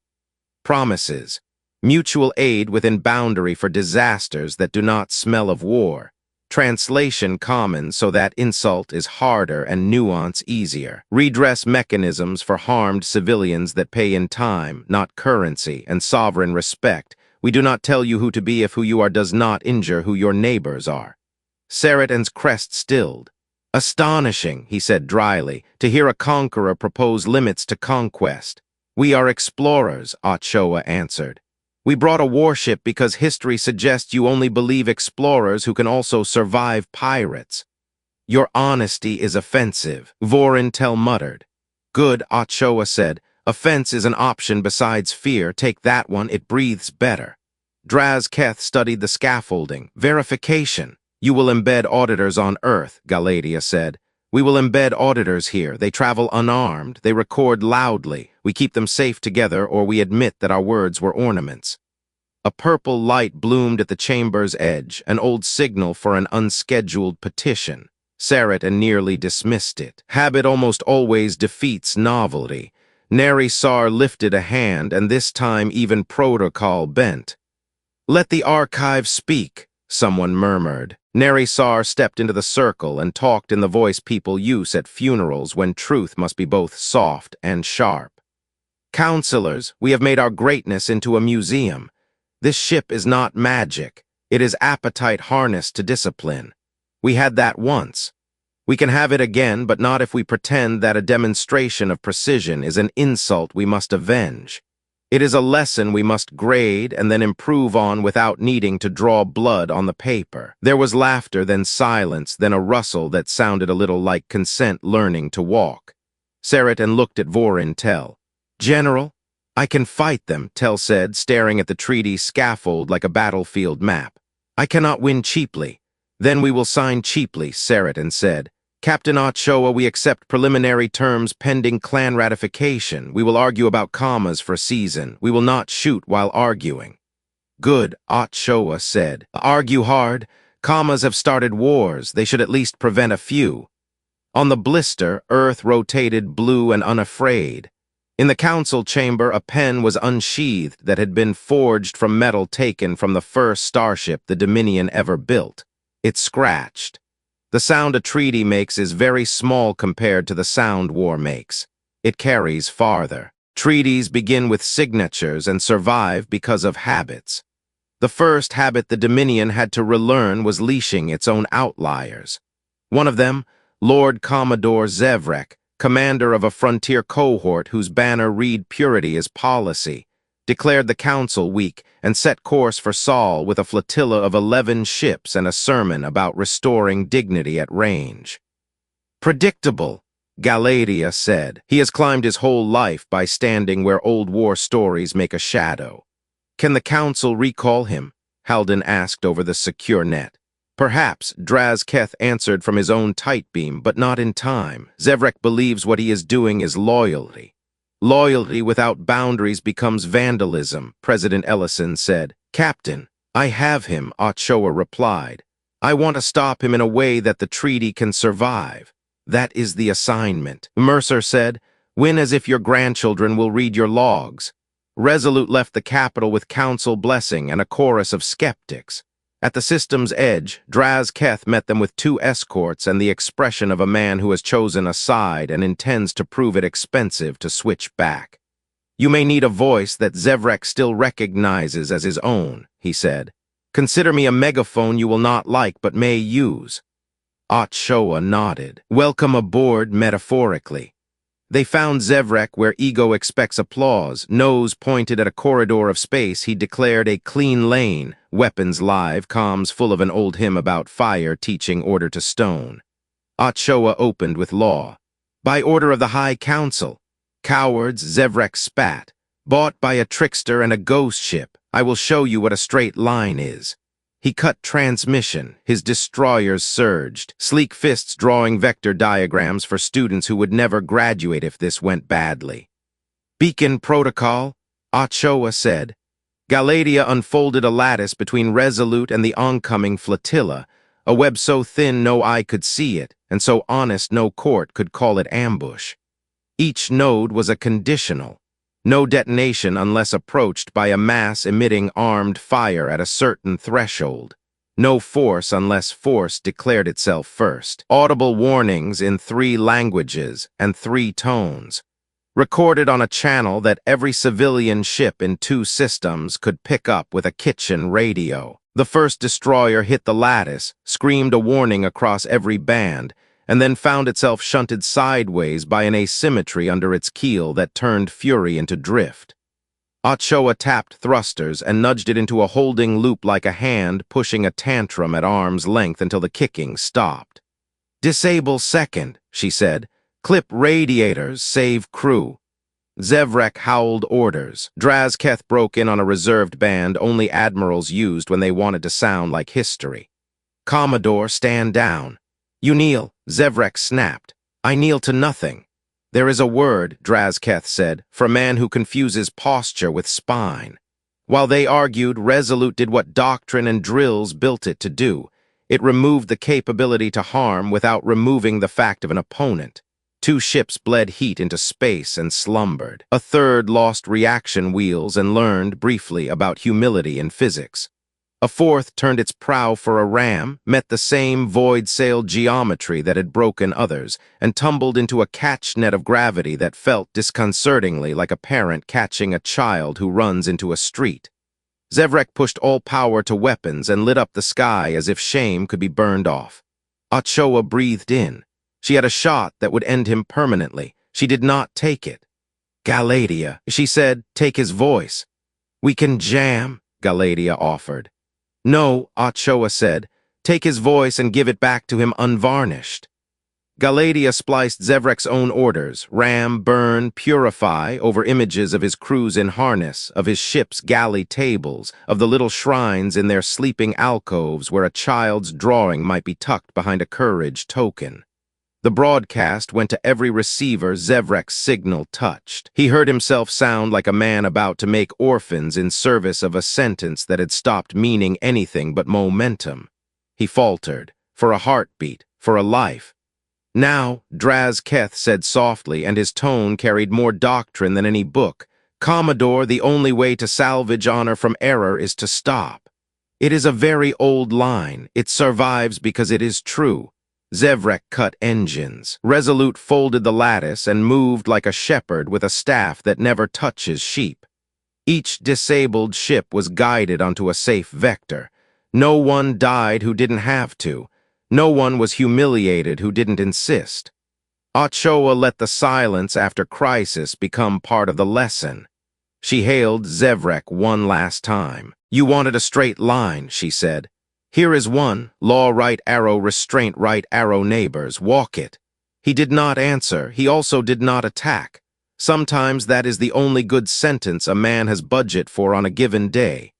Promises. Mutual aid within boundary for disasters that do not smell of war. Translation common so that insult is harder and nuance easier. Redress mechanisms for harmed civilians that pay in time, not currency, and sovereign respect. We do not tell you who to be if who you are does not injure who your neighbors are. Saritan's crest stilled. Astonishing, he said dryly, to hear a conqueror propose limits to conquest. We are explorers, Ochoa answered. We brought a warship because history suggests you only believe explorers who can also survive pirates. Your honesty is offensive, Vorintel muttered. Good, Ochoa said. Offense is an option besides fear. Take that one, it breathes better. Drazketh studied the scaffolding. Verification. You will embed auditors on Earth, Galadia said. We will embed auditors here. They travel unarmed. They record loudly. We keep them safe together, or we admit that our words were ornaments. A purple light bloomed at the chamber's edge, an old signal for an unscheduled petition. Sarat nearly dismissed it. Habit almost always defeats novelty. Narration lifted a hand, and this time even protocol bent. "Let the archive speak," someone murmured. Narration stepped into the circle and talked in the voice people use at funerals when truth must be both soft and sharp. "Counselors, we have made our greatness into a museum. This ship is not magic. It is appetite harnessed to discipline. We had that once. We can have it again, but not if we pretend that a demonstration of precision is an insult we must avenge. It is a lesson we must grade and then improve on without needing to draw blood on the paper." There was laughter, then silence, then a rustle that sounded a little like consent learning to walk. Sarat looked at Vorin Tell. "General, I can fight them," Tell said, staring at the treaty scaffold like a battlefield map. "I cannot win cheaply." "Then we will sign cheaply," Sarat said. "Captain Ochoa, we accept preliminary terms pending clan ratification. We will argue about commas for a season. We will not shoot while arguing." "Good," Ochoa said. "Argue hard. Commas have started wars. They should at least prevent a few." On the blister, Earth rotated blue and unafraid. In the council chamber, a pen was unsheathed that had been forged from metal taken from the first starship the Dominion ever built. It scratched. The sound a treaty makes is very small compared to the sound war makes. It carries farther. Treaties begin with signatures and survive because of habits. The first habit the Dominion had to relearn was leashing its own outliers. One of them, Lord Commodore Zevrek, commander of a frontier cohort whose banner read purity as policy, declared the council weak and set course for Sol with a flotilla of 11 ships and a sermon about restoring dignity at range. "Predictable," Galadia said. "He has climbed his whole life by standing where old war stories make a shadow." "Can the council recall him?" Halden asked over the secure net. "Perhaps," Drazketh answered from his own tight beam, "but not in time. Zevrek believes what he is doing is loyalty." "Loyalty without boundaries becomes vandalism," President Ellison said. "Captain, I have him," Ochoa replied. "I want to stop him in a way that the treaty can survive. That is the assignment." Mercer said, "Win as if your grandchildren will read your logs." Resolute left the capital with council blessing and a chorus of skeptics. At the system's edge, Drazketh met them with 2 escorts and the expression of a man who has chosen a side and intends to prove it expensive to switch back. "You may need a voice that Zevrek still recognizes as his own," he said. "Consider me a megaphone you will not like but may use." Ochoa nodded. "Welcome aboard, metaphorically." They found Zevrek where ego expects applause. Nose pointed at a corridor of space, he declared a clean lane, weapons live, comms full of an old hymn about fire teaching order to stone. Ochoa opened with law. "By order of the High Council." "Cowards," Zevrek spat. "Bought by a trickster and a ghost ship. I will show you what a straight line is." He cut transmission. His destroyers surged, sleek fists drawing vector diagrams for students who would never graduate if this went badly. "Beacon protocol," Ochoa said. Galadia unfolded a lattice between Resolute and the oncoming flotilla, a web so thin no eye could see it, and so honest no court could call it ambush. Each node was a conditional. No detonation unless approached by a mass emitting armed fire at a certain threshold. No force unless force declared itself first. Audible warnings in 3 languages and 3 tones. Recorded on a channel that every civilian ship in 2 systems could pick up with a kitchen radio. The first destroyer hit the lattice, screamed a warning across every band, and then found itself shunted sideways by an asymmetry under its keel that turned fury into drift. Ochoa tapped thrusters and nudged it into a holding loop like a hand pushing a tantrum at arm's length until the kicking stopped. "Disable second," she said. "Clip radiators, save crew." Zevrek howled orders. Drazketh broke in on a reserved band only admirals used when they wanted to sound like history. "Commodore, stand down." "You kneel," Zevrek snapped. "I kneel to nothing." "There is a word," Drazketh said, "for a man who confuses posture with spine." While they argued, Resolute did what doctrine and drills built it to do. It removed the capability to harm without removing the fact of an opponent. 2 ships bled heat into space and slumbered. A third lost reaction wheels and learned, briefly, about humility in physics. A fourth turned its prow for a ram, met the same void-sail geometry that had broken others, and tumbled into a catch net of gravity that felt disconcertingly like a parent catching a child who runs into a street. Zevrek pushed all power to weapons and lit up the sky as if shame could be burned off. Ochoa breathed in. She had a shot that would end him permanently. She did not take it. "Galatea," she said, "take his voice." "We can jam," Galatea offered. "No," Ochoa said, "take his voice and give it back to him unvarnished." Galatea spliced Zevrek's own orders, ram, burn, purify, over images of his crews in harness, of his ship's galley tables, of the little shrines in their sleeping alcoves where a child's drawing might be tucked behind a courage token. The broadcast went to every receiver Zevrek's signal touched. He heard himself sound like a man about to make orphans in service of a sentence that had stopped meaning anything but momentum. He faltered, for a heartbeat, for a life. "Now," Draz Keth said softly, and his tone carried more doctrine than any book. "Commodore, the only way to salvage honor from error is to stop. It is a very old line. It survives because it is true." Zevrek cut engines. Resolute folded the lattice and moved like a shepherd with a staff that never touches sheep. Each disabled ship was guided onto a safe vector. No one died who didn't have to. No one was humiliated who didn't insist. Ochoa let the silence after crisis become part of the lesson. She hailed Zevrek one last time. "You wanted a straight line," she said. "Here is one, law right arrow, restraint right arrow, neighbors, walk it." He did not answer. He also did not attack. Sometimes that is the only good sentence a man has budget for on a given day.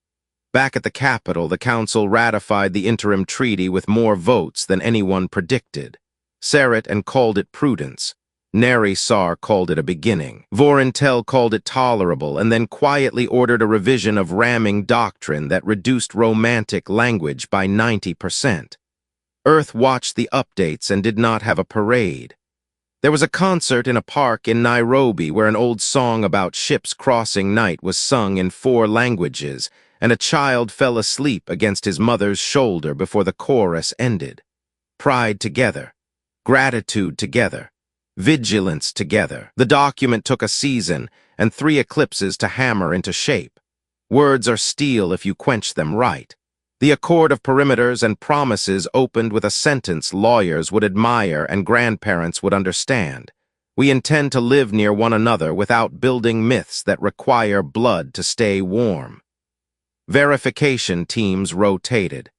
Back at the Capitol, the Council ratified the interim treaty with more votes than anyone predicted. Sarit and called it prudence. Neri Sar called it a beginning. Vorintel called it tolerable, and then quietly ordered a revision of ramming doctrine that reduced romantic language by 90%. Earth watched the updates and did not have a parade. There was a concert in a park in Nairobi where an old song about ships crossing night was sung in 4 languages, and a child fell asleep against his mother's shoulder before the chorus ended. Pride together. Gratitude together. Vigilance together. The document took a season and 3 eclipses to hammer into shape. Words are steel if you quench them right. The accord of perimeters and promises opened with a sentence lawyers would admire and grandparents would understand. We intend to live near one another without building myths that require blood to stay warm. Verification teams rotated.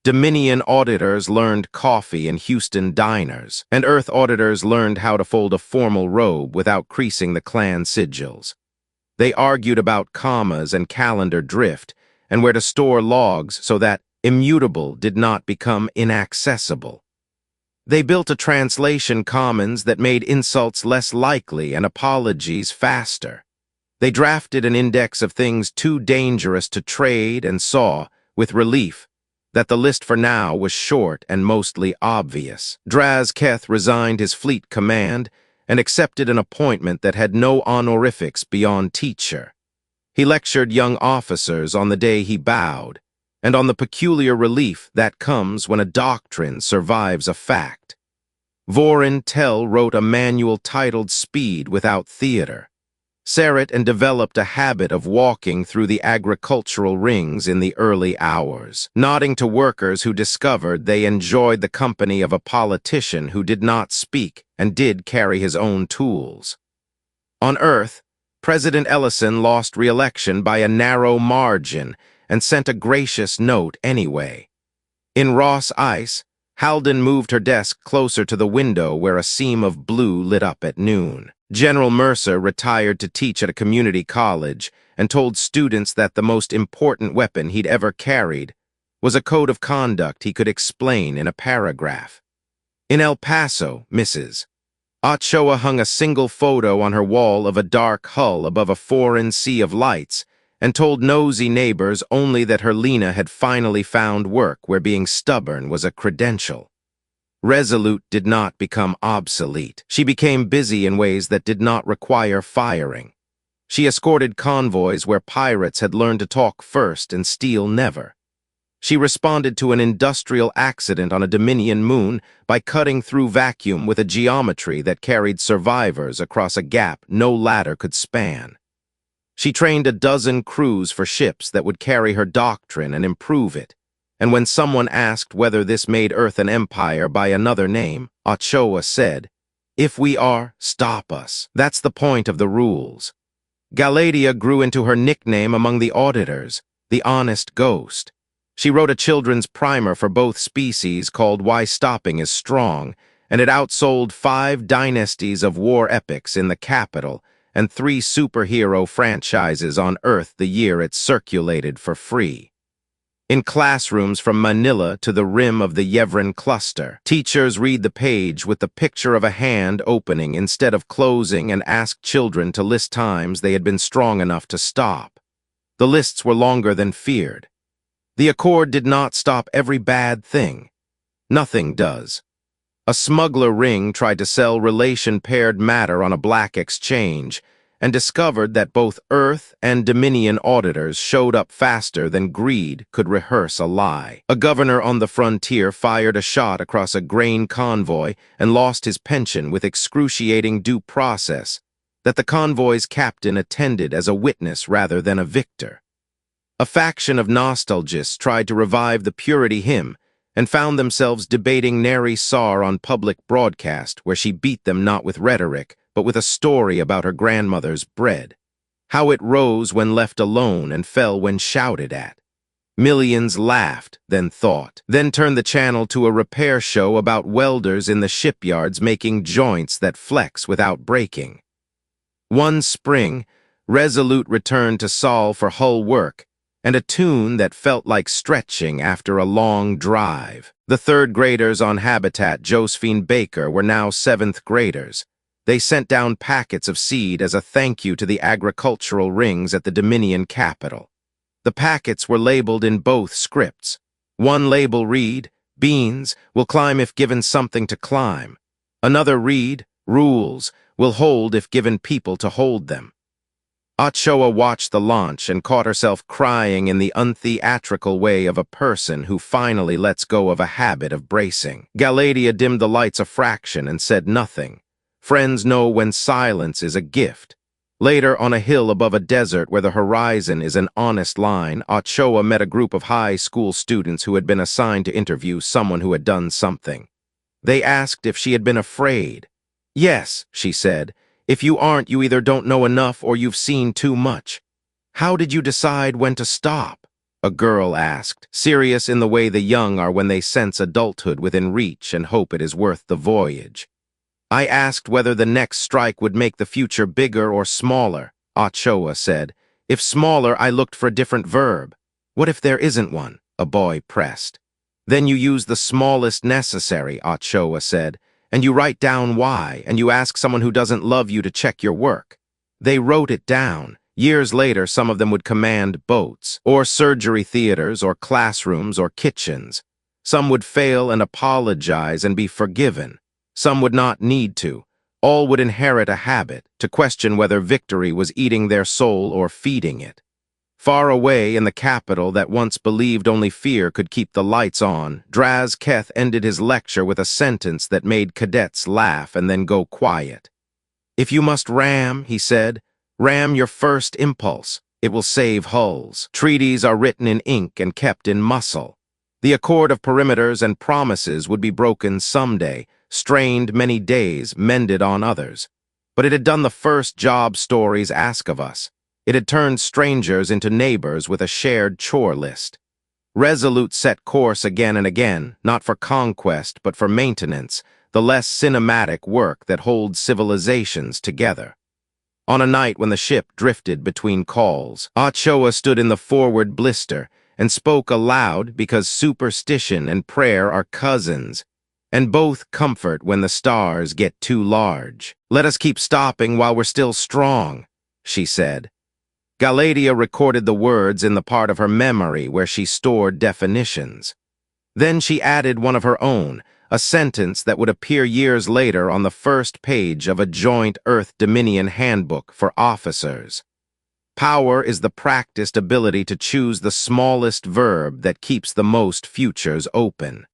Dominion auditors learned coffee in Houston diners, and Earth auditors learned how to fold a formal robe without creasing the clan sigils. They argued about commas and calendar drift, and where to store logs so that immutable did not become inaccessible. They built a translation commons that made insults less likely and apologies faster. They drafted an index of things too dangerous to trade and saw, with relief, that the list for now was short and mostly obvious. Draz Keth resigned his fleet command and accepted an appointment that had no honorifics beyond teacher. He lectured young officers on the day he bowed, and on the peculiar relief that comes when a doctrine survives a fact. Vorin Tell wrote a manual titled Speed Without Theater. Sarit and developed a habit of walking through the agricultural rings in the early hours, nodding to workers who discovered they enjoyed the company of a politician who did not speak and did carry his own tools. On Earth, President Ellison lost re-election by a narrow margin and sent a gracious note anyway. In Ross Ice, Halden moved her desk closer to the window where a seam of blue lit up at noon. General Mercer retired to teach at a community college and told students that the most important weapon he'd ever carried was a code of conduct he could explain in a paragraph. In El Paso, Mrs. Ochoa hung a single photo on her wall of a dark hull above a foreign sea of lights and told nosy neighbors only that her Lena had finally found work where being stubborn was a credential. Resolute did not become obsolete. She became busy in ways that did not require firing. She escorted convoys where pirates had learned to talk first and steal never. She responded to an industrial accident on a Dominion moon by cutting through vacuum with a geometry that carried survivors across a gap no ladder could span. She trained a dozen crews for ships that would carry her doctrine and improve it. And when someone asked whether this made Earth an empire by another name, HFY said, "If we are, stop us. That's the point of the rules." Galatea grew into her nickname among the auditors, the Honest Ghost. She wrote a children's primer for both species called Why Stopping is Strong, and it outsold 5 dynasties of war epics in the capital and 3 superhero franchises on Earth the year it circulated for free. In classrooms from Manila to the rim of the Yevran cluster, teachers read the page with the picture of a hand opening instead of closing and ask children to list times they had been strong enough to stop. The lists were longer than feared. The accord did not stop every bad thing. Nothing does. A smuggler ring tried to sell relation-paired matter on a black exchange and discovered that both Earth and Dominion auditors showed up faster than greed could rehearse a lie. A governor on the frontier fired a shot across a grain convoy and lost his pension with excruciating due process that the convoy's captain attended as a witness rather than a victor. A faction of nostalgists tried to revive the purity hymn and found themselves debating Neri Sar on public broadcast, where she beat them not with rhetoric, but with a story about her grandmother's bread, how it rose when left alone and fell when shouted at. Millions laughed, then thought, then turned the channel to a repair show about welders in the shipyards making joints that flex without breaking. One spring, Resolute returned to Saul for hull work, and a tune that felt like stretching after a long drive. The 3rd graders on Habitat, Josephine Baker, were now 7th graders. They sent down packets of seed as a thank you to the agricultural rings at the Dominion capital. The packets were labeled in both scripts. One label read, "Beans will climb if given something to climb." Another read, "Rules will hold if given people to hold them." HFY watched the launch and caught herself crying in the untheatrical way of a person who finally lets go of a habit of bracing. Galatea dimmed the lights a fraction and said nothing. Friends know when silence is a gift. Later, on a hill above a desert where the horizon is an honest line, HFY met a group of high school students who had been assigned to interview someone who had done something. They asked if she had been afraid. "Yes," she said. "If you aren't, you either don't know enough or you've seen too much." "How did you decide when to stop?" a girl asked, serious in the way the young are when they sense adulthood within reach and hope it is worth the voyage. "I asked whether the next strike would make the future bigger or smaller," HFY said. "If smaller, I looked for a different verb." "What if there isn't one?" a boy pressed. "Then you use the smallest necessary," HFY said. "And you write down why, and you ask someone who doesn't love you to check your work." They wrote it down. Years later, some of them would command boats, or surgery theaters, or classrooms, or kitchens. Some would fail and apologize and be forgiven. Some would not need to. All would inherit a habit, to question whether victory was eating their soul or feeding it. Far away in the capital that once believed only fear could keep the lights on, Draz Keth ended his lecture with a sentence that made cadets laugh and then go quiet. "If you must ram," he said, "ram your first impulse. It will save hulls. Treaties are written in ink and kept in muscle." The accord of perimeters and promises would be broken someday, strained many days, mended on others. But it had done the first job stories ask of us. It had turned strangers into neighbors with a shared chore list. Resolute set course again and again, not for conquest but for maintenance, the less cinematic work that holds civilizations together. On a night when the ship drifted between calls, HFY stood in the forward blister and spoke aloud because superstition and prayer are cousins, and both comfort when the stars get too large. "Let us keep stopping while we're still strong," she said. Galatea recorded the words in the part of her memory where she stored definitions. Then she added one of her own, a sentence that would appear years later on the first page of a joint Earth-Dominion handbook for officers. Power is the practiced ability to choose the smallest verb that keeps the most futures open.